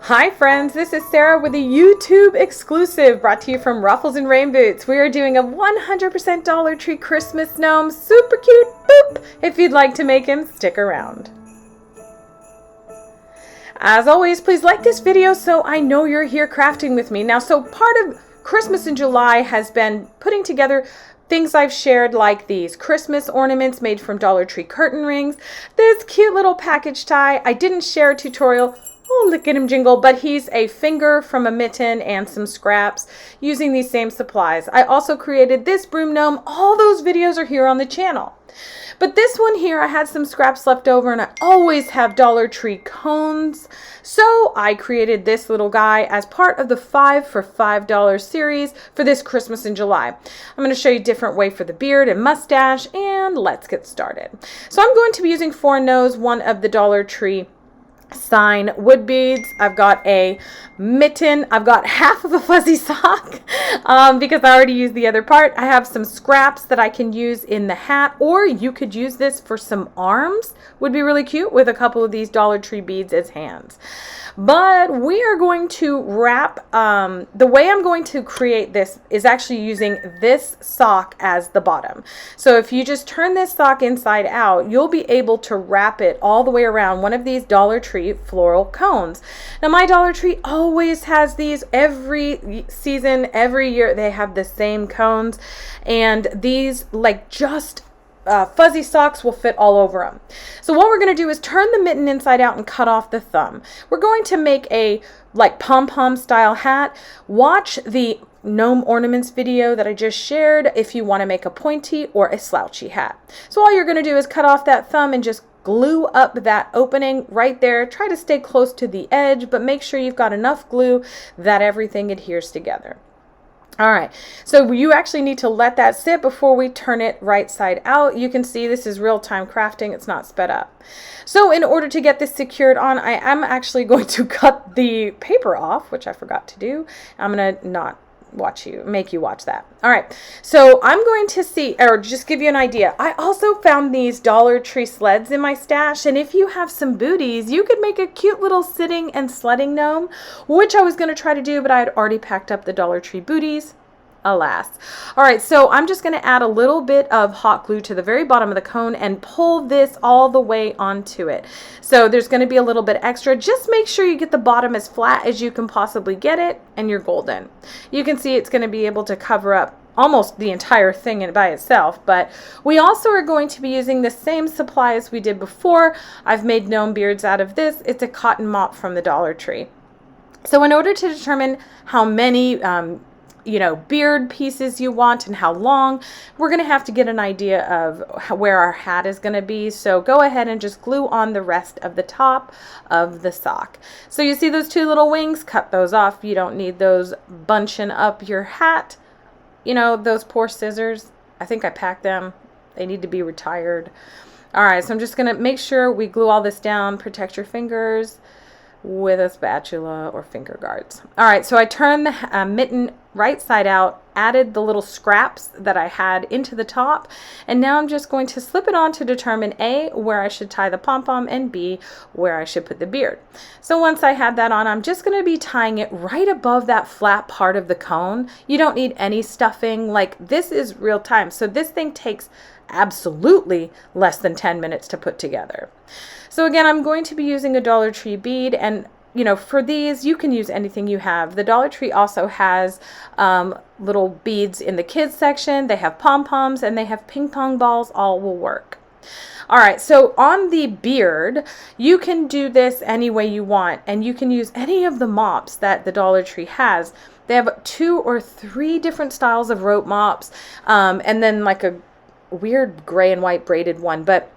Hi friends, this is Sarah with a YouTube exclusive brought to you from Ruffles and Rain Boots. We are doing a 100% Dollar Tree Christmas gnome, super cute, boop! If you'd like to make him, stick around. As always, please like this video so I know you're here crafting with me. Now, so part of Christmas in July has been putting together things I've shared like these Christmas ornaments made from Dollar Tree curtain rings, this cute little package tie. I didn't share a tutorial. Oh, look at him jingle, but he's a finger from a mitten and some scraps using these same supplies. I also created this broom gnome. All those videos are here on the channel. But this one here, I had some scraps left over and I always have Dollar Tree cones. So I created this little guy as part of the 5 for $5 series for this Christmas in July. I'm going to show you a different way for the beard and mustache, and let's get started. So I'm going to be using for nose one of the Dollar Tree sign wood beads. I've got a mitten. I've got half of a fuzzy sock because I already used the other part. I have some scraps that I can use in the hat, or you could use this for some arms. Would be really cute with a couple of these Dollar Tree beads as hands. But we are going to wrap, the way I'm going to create this is actually using this sock as the bottom. So if you just turn this sock inside out, you'll be able to wrap it all the way around one of these Dollar Tree floral cones. Now my Dollar Tree always has these every season, every year they have the same cones, and these like just fuzzy socks will fit all over them. So what we're going to do is turn the mitten inside out and cut off the thumb. We're going to make a like pom-pom style hat. Watch the gnome ornaments video that I just shared if you want to make a pointy or a slouchy hat. So all you're going to do is cut off that thumb and just glue up that opening right there. Try to stay close to the edge, but make sure you've got enough glue that everything adheres together. All right, so you actually need to let that sit before we turn it right side out. You can see this is real-time crafting. It's not sped up. So in order to get this secured on, I am actually going to cut the paper off, which I forgot to do. I'm going to not make you watch that. All right, so I'm going to see, or just give you an idea. I also found these Dollar Tree sleds in my stash, and if you have some booties, you could make a cute little sitting and sledding gnome, which I was going to try to do, but I had already packed up the Dollar Tree booties. Alas. All right, so I'm just going to add a little bit of hot glue to the very bottom of the cone and pull this all the way onto it. So there's going to be a little bit extra. Just make sure you get the bottom as flat as you can possibly get it, and you're golden. You can see it's going to be able to cover up almost the entire thing by itself, but we also are going to be using the same supply as we did before. I've made gnome beards out of this. It's a cotton mop from the Dollar Tree. So in order to determine how many beard pieces you want and how long, we're going to have to get an idea of where our hat is going to be. So go ahead and just glue on the rest of the top of the sock. So you see those two little wings, cut those off. You don't need those bunching up your hat. You know, those poor scissors, I think I packed them. They need to be retired. All right, so I'm just going to make sure we glue all this down. Protect your fingers with a spatula or finger guards. All right, so I turned the mitten right side out, added the little scraps that I had into the top, and now I'm just going to slip it on to determine A, where I should tie the pom-pom, and B, where I should put the beard. So once I had that on, I'm just going to be tying it right above that flat part of the cone. You don't need any stuffing. Like, this is real time, so this thing takes absolutely less than 10 minutes to put together. So again, I'm going to be using a Dollar Tree bead, and for these, you can use anything you have. The Dollar Tree also has little beads in the kids section. They have pom-poms and they have ping pong balls. All will work. All right, so on the beard, you can do this any way you want, and you can use any of the mops that the Dollar Tree has. They have 2 or 3 different styles of rope mops, and then like a weird gray and white braided one, but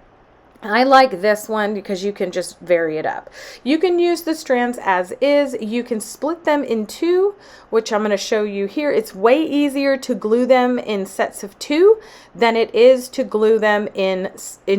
I like this one because you can just vary it up. You can use the strands as is. You can split them in 2, which I'm going to show you here. It's way easier to glue them in sets of 2 than it is to glue them in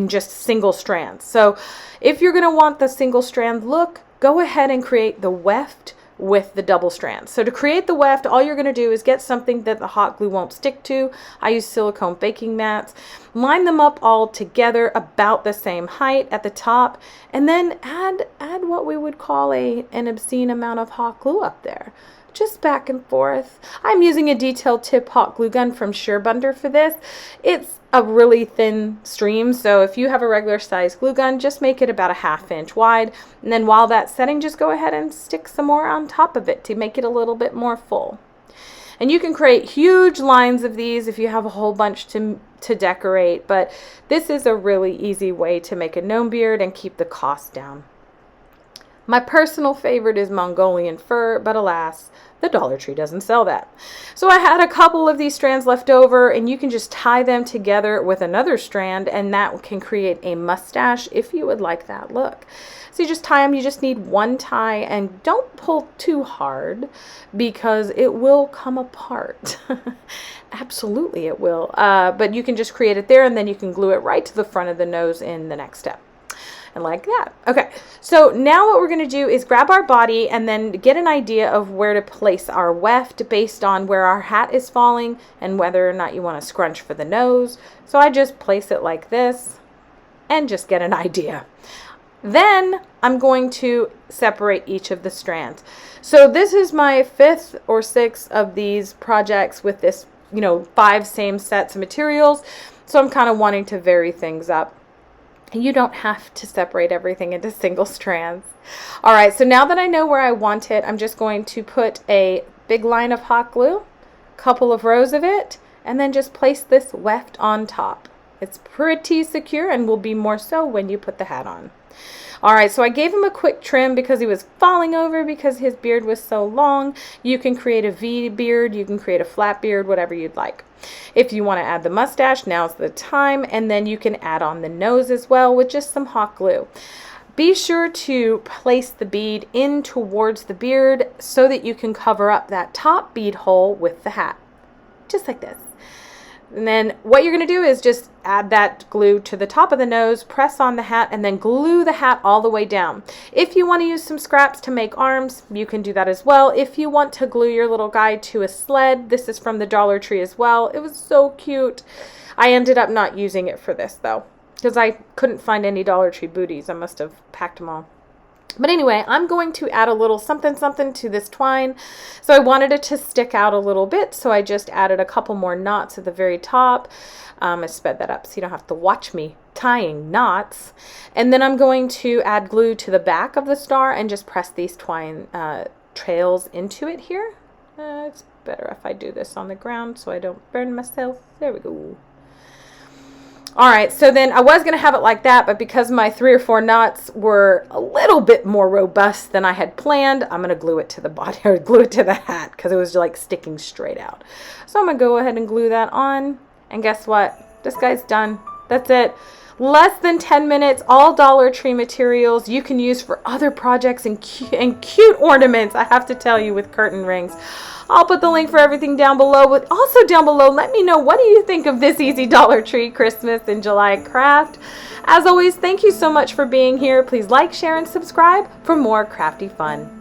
just single strands. So if you're going to want the single strand look, go ahead and create the weft with the double strands. So to create the weft, all you're going to do is get something that the hot glue won't stick to. I use silicone baking mats. line them up all together about the same height at the top, and then add what we would call an obscene amount of hot glue up there. Just back and forth. I'm using a detail tip hot glue gun from Surebunder for this. It's a really thin stream, so if you have a regular size glue gun, just make it about a 1/2 inch wide, and then while that's setting, just go ahead and stick some more on top of it to make it a little bit more full. And you can create huge lines of these if you have a whole bunch to decorate, but this is a really easy way to make a gnome beard and keep the cost down. My personal favorite is Mongolian fur, but alas, the Dollar Tree doesn't sell that. So I had a couple of these strands left over, and you can just tie them together with another strand, and that can create a mustache if you would like that look. So you just tie them, you just need one tie, and don't pull too hard because it will come apart. Absolutely it will. But you can just create it there, and then you can glue it right to the front of the nose in the next step. And like that. Okay, so now what we're going to do is grab our body and then get an idea of where to place our weft based on where our hat is falling and whether or not you want to scrunch for the nose. So I just place it like this and just get an idea. Then I'm going to separate each of the strands. So this is my 5th or 6th of these projects with this, 5 same sets of materials. So I'm kind of wanting to vary things up. You don't have to separate everything into single strands. All right, so now that I know where I want it, I'm just going to put a big line of hot glue, a couple of rows of it, and then just place this weft on top. It's pretty secure and will be more so when you put the hat on. All right, so I gave him a quick trim because he was falling over because his beard was so long. You can create a V beard, you can create a flat beard, whatever you'd like. If you want to add the mustache, now's the time, and then you can add on the nose as well with just some hot glue. Be sure to place the bead in towards the beard so that you can cover up that top bead hole with the hat, just like this. And then what you're going to do is just add that glue to the top of the nose, press on the hat, and then glue the hat all the way down. If you want to use some scraps to make arms, you can do that as well. If you want to glue your little guy to a sled, this is from the Dollar Tree as well. It was so cute. I ended up not using it for this though, because I couldn't find any Dollar Tree booties. I must have packed them all. But anyway, I'm going to add a little something something to this twine. So I wanted it to stick out a little bit, so I just added a couple more knots at the very top. I sped that up so you don't have to watch me tying knots. And then I'm going to add glue to the back of the star and just press these twine trails into it here. It's better if I do this on the ground so I don't burn myself. There we go. All right, so then I was going to have it like that, but because my 3 or 4 knots were a little bit more robust than I had planned, I'm going to glue it to the body, or glue it to the hat, because it was like sticking straight out. So I'm going to go ahead and glue that on, and guess what? This guy's done. That's it. Less than 10 minutes, all Dollar Tree materials you can use for other projects and cute ornaments, I have to tell you, with curtain rings. I'll put the link for everything down below, but also down below, let me know, what do you think of this easy Dollar Tree Christmas in July craft? As always, thank you so much for being here. Please like, share, and subscribe for more crafty fun.